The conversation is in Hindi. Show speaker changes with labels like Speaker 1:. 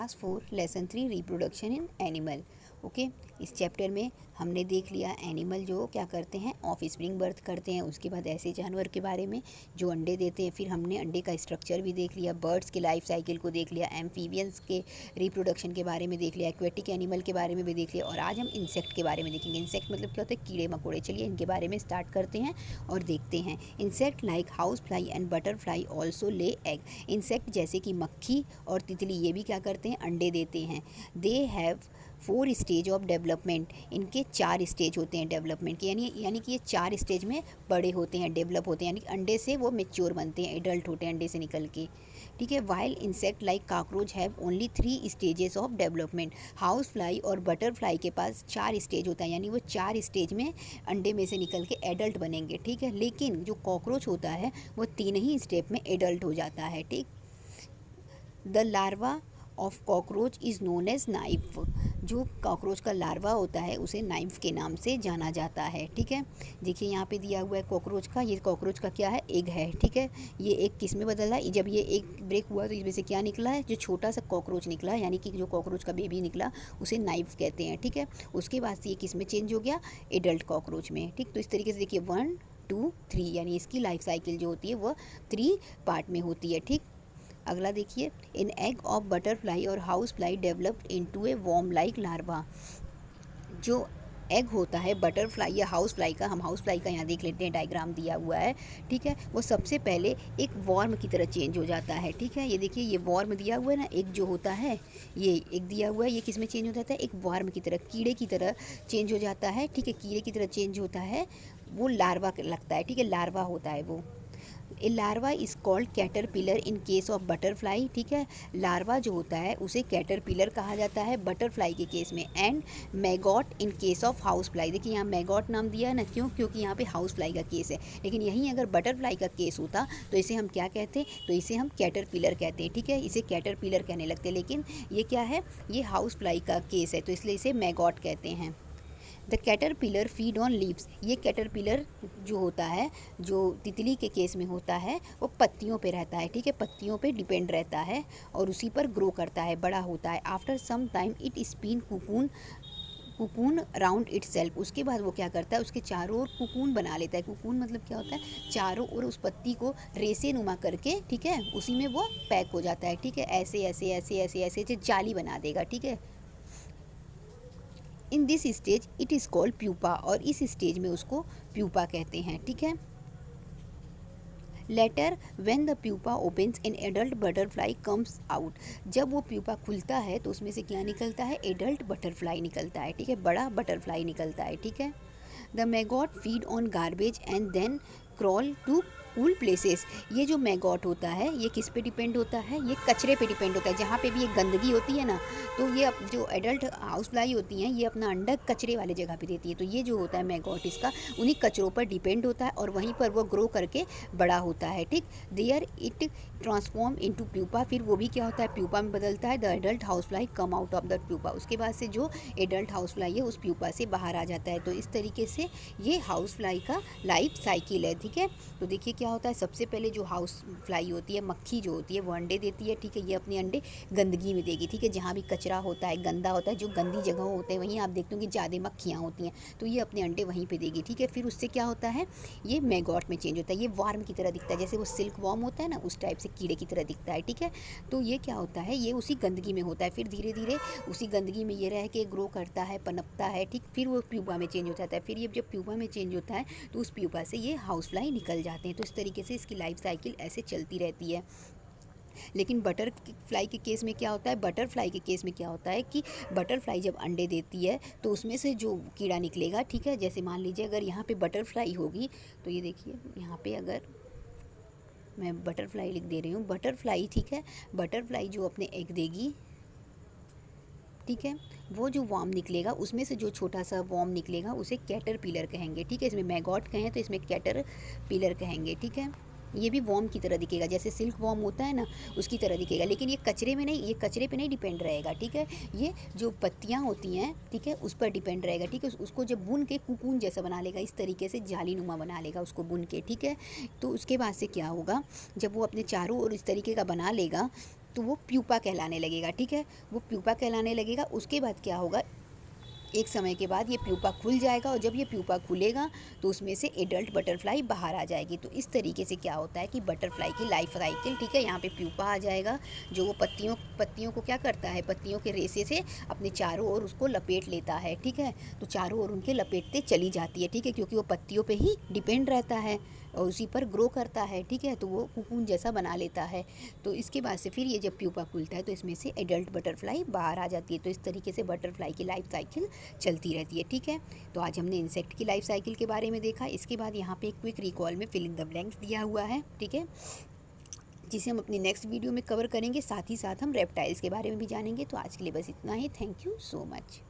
Speaker 1: Class 4 lesson 3 reproduction in animal. Okay, इस चैप्टर में हमने देख लिया एनिमल जो क्या करते हैं, ऑफ स्प्रिंग बर्थ करते हैं। उसके बाद ऐसे जानवर के बारे में जो अंडे देते हैं, फिर हमने अंडे का स्ट्रक्चर भी देख लिया, बर्ड्स के लाइफ साइकिल को देख लिया, एम्फीबियंस के रिप्रोडक्शन के बारे में देख लिया, एक्वेटिक एनिमल के बारे में भी देख लिया। और आज हम इंसेक्ट के बारे में देखेंगे। इंसेक्ट मतलब क्या होता है, कीड़े मकोड़े। चलिए इनके बारे में स्टार्ट करते हैं और देखते हैं। Insect like house fly and butterfly also ले एग। इंसेक्ट जैसे कि मक्खी और तितली ये भी क्या करते हैं, अंडे देते हैं। They have 4 stage of development. इनके 4 स्टेज होते हैं डेवलपमेंट के, यानी कि ये 4 स्टेज में बड़े होते हैं, डेवलप होते हैं, यानी कि अंडे से वो मेच्योर बनते हैं, एडल्ट होते हैं अंडे से निकल के। ठीक है। While insect like cockroach have only 3 stages of development. House fly और बटरफ्लाई के पास 4 स्टेज होता है, यानी वो 4 स्टेज में अंडे में से निकल के एडल्ट बनेंगे। ठीक है। लेकिन जो कॉकरोच होता है वो 3 ही स्टेप में एडल्ट हो जाता है। ठीक। The larva of cockroach is known as knife. जो कॉकरोच का लार्वा होता है उसे नाइफ के नाम से जाना जाता है। ठीक है। देखिए यहाँ पे दिया हुआ है कॉकरोच का, ये कॉकरोच का क्या है, एग है। ठीक है। ये एग किस में बदला है, जब ये एग ब्रेक हुआ तो इसमें से क्या निकला है, जो छोटा सा कॉकरोच निकला है, यानी कि जो कॉकरोच का बेबी निकला उसे नाइफ कहते हैं। ठीक है। उसके बाद से ये किस में चेंज हो गया, एडल्ट कॉकरोच में। ठीक। तो इस तरीके से देखिए 1 2 3, यानी इसकी लाइफ साइकिल जो होती है वह 3 पार्ट में होती है। ठीक। अगला देखिए, इन एग ऑफ बटरफ्लाई और हाउस फ्लाई डेवलप्ड इनटू ए वॉर्म लाइक लार्वा। जो एग होता है बटरफ्लाई या हाउस फ्लाई का, हम हाउस फ्लाई का यहाँ देख लेते हैं, डायग्राम दिया हुआ है। ठीक है। वो सबसे पहले एक वॉर्म की तरह चेंज हो जाता है। ठीक है। ये देखिए ये वॉर्म दिया हुआ है ना, एक जो होता है ये एक दिया हुआ है, ये किस में चेंज हो जाता है, एक वॉर्म की तरह, कीड़े की तरह चेंज हो जाता है। ठीक है। कीड़े की तरह चेंज होता है, वो लार्वा लगता है। ठीक है। लार्वा होता है वो। A larva is called caterpillar in case of butterfly. ठीक है। लार्वा जो होता है उसे कैटरपिलर कहा जाता है बटरफ्लाई के केस में, and maggot in case of house fly. देखिए यहाँ मैगॉट नाम दिया है ना, क्यों, क्योंकि यहाँ पे हाउस फ्लाई का केस है। लेकिन यहीं अगर बटरफ्लाई का केस होता तो इसे हम क्या कहते हैं, तो इसे हम कैटरपिलर कहते हैं। ठीक है। इसे कैटरपिलर कहने लगते हैं, लेकिन ये क्या है, ये हाउस फ्लाई का केस है, तो इसलिए इसे मैगॉट कहते हैं। The caterpillar feed on leaves. ये कैटरपिलर जो होता है, जो तितली के केस में होता है, वो पत्तियों पे रहता है। ठीक है। पत्तियों पे डिपेंड रहता है और उसी पर ग्रो करता है, बड़ा होता है। After some time it spin cocoon round itself. उसके बाद वो क्या करता है, उसके चारों ओर कुकून बना लेता है। कुकून मतलब क्या होता है, चारों ओर उस पत्ती को रेसे नुमा करके, ठीक है, उसी में वो पैक हो जाता है। ठीक है। ऐसे ऐसे ऐसे ऐसे ऐसे जाली बना देगा। ठीक है। In this stage it is called pupa, और इस स्टेज में उसको प्यूपा कहते हैं। ठीक है। Letter when the pupa opens in adult butterfly comes out. जब वो प्यूपा खुलता है तो उसमें से क्या निकलता है, एडल्ट बटरफ्लाई निकलता है। ठीक है। बड़ा बटरफ्लाई निकलता है। ठीक है। The maggot feed on garbage and then crawl to cool places. ये जो मैगॉट होता है ये किस पे डिपेंड होता है, ये कचरे पे डिपेंड होता है। जहाँ पे भी ये गंदगी होती है ना, तो ये जो एडल्ट हाउस फ्लाई होती हैं ये अपना अंडा कचरे वाले जगह पे देती है। तो ये जो होता है मैगॉट, इसका उन्हीं कचरों पर डिपेंड होता है और वहीं पर वो ग्रो करके बड़ा होता है। ठीक। There it transform into pupa. फिर वो भी क्या होता है, प्यूपा में बदलता है। The adult house fly come out of the pupa. उसके बाद से जो एडल्ट हाउस फ्लाई है उस प्यूपा से बाहर आ जाता है। तो इस तरीके से ये हाउस फ्लाई का लाइफ साइकिल है। ठीक है। तो देखिए क्या होता है, सबसे पहले जो हाउस फ्लाई होती है, मक्खी जो होती है, वो अंडे देती है। ठीक है। ये अपने अंडे गंदगी में देगी। ठीक है। जहाँ भी कचरा होता है, गंदा होता है, जो गंदी जगह होते हैं, वहीं आप देखते हो कि ज़्यादा मक्खियाँ होती हैं, तो ये अपने अंडे वहीं पे देगी। ठीक है। फिर उससे क्या होता है, ये मैगॉट में चेंज होता है। ये वार्म की तरह दिखता है, जैसे वो सिल्क वॉर्म होता है ना, उस टाइप से कीड़े की तरह दिखता है। ठीक है। तो ये क्या होता है, ये उसी गंदगी में होता है। फिर धीरे धीरे उसी गंदगी में ये रह के ग्रो करता है, पनपता है। ठीक। फिर वो प्यूपा में चेंज हो जाता है। फिर ये जब प्यूपा में चेंज होता है तो उस प्यूपा से ये हाउस फ्लाई निकल जाते हैं। तो इस तरीके से इसकी लाइफ साइकिल ऐसे चलती रहती है। लेकिन बटरफ्लाई के केस में क्या होता है, बटरफ्लाई के केस में क्या होता है कि बटरफ्लाई जब अंडे देती है तो उसमें से जो कीड़ा निकलेगा, ठीक है, जैसे मान लीजिए अगर यहाँ पे बटरफ्लाई होगी, तो ये देखिए यहाँ पे अगर मैं बटरफ्लाई लिख दे रही हूँ, बटरफ्लाई, ठीक है, बटरफ्लाई जो अपने एग देगी, ठीक है, वो जो वॉर्म निकलेगा उसमें से जो छोटा सा वॉर्म निकलेगा उसे कैटरपिलर कहेंगे। ठीक है। इसमें मैगॉट कहें तो इसमें कैटरपिलर कहेंगे। ठीक है। ये भी वॉर्म की तरह दिखेगा, जैसे सिल्क वॉर्म होता है ना, उसकी तरह दिखेगा, लेकिन ये कचरे में नहीं, ये कचरे पे नहीं डिपेंड रहेगा। ठीक है। ये जो पत्तियाँ होती हैं, ठीक है, उस पर डिपेंड रहेगा। ठीक है। उसको जब बुन के कुकून जैसा बना लेगा, इस तरीके से जाली नुमा बना लेगा उसको बुन के। ठीक है। तो उसके बाद से क्या होगा, जब वो अपने चारों ओर इस तरीके का बना लेगा तो वो प्यूपा कहलाने लगेगा, ठीक है। वो प्यूपा कहलाने लगेगा। उसके बाद क्या होगा, एक समय के बाद ये प्यूपा खुल जाएगा, और जब ये प्यूपा खुलेगा तो उसमें से एडल्ट बटरफ्लाई बाहर आ जाएगी। तो इस तरीके से क्या होता है कि बटरफ्लाई की लाइफ साइकिल, ठीक है। यहाँ पे प्यूपा आ जाएगा, जो वो पत्तियों को क्या करता है, पत्तियों के रेशे से अपने चारों ओर उसको लपेट लेता है, ठीक है। तो चारों ओर उनके लपेटते चली जाती है, ठीक है, क्योंकि वो पत्तियों पे ही डिपेंड रहता है और उसी पर ग्रो करता है, ठीक है। तो वो कोकून जैसा बना लेता है। तो इसके बाद से फिर ये जब प्यूपा खुलता है तो इसमें से एडल्ट बटरफ्लाई बाहर आ जाती है। तो इस तरीके से बटरफ्लाई की लाइफ साइकिल चलती रहती है, ठीक है। तो आज हमने इंसेक्ट की लाइफ साइकिल के बारे में देखा। इसके बाद यहाँ पे एक क्विक रिकॉल में फिल इन द ब्लैंक्स दिया हुआ है, ठीक है, जिसे हम अपनी नेक्स्ट वीडियो में कवर करेंगे। साथ ही साथ हम रेप्टाइल्स के बारे में भी जानेंगे। तो आज के लिए बस इतना ही। Thank you so much.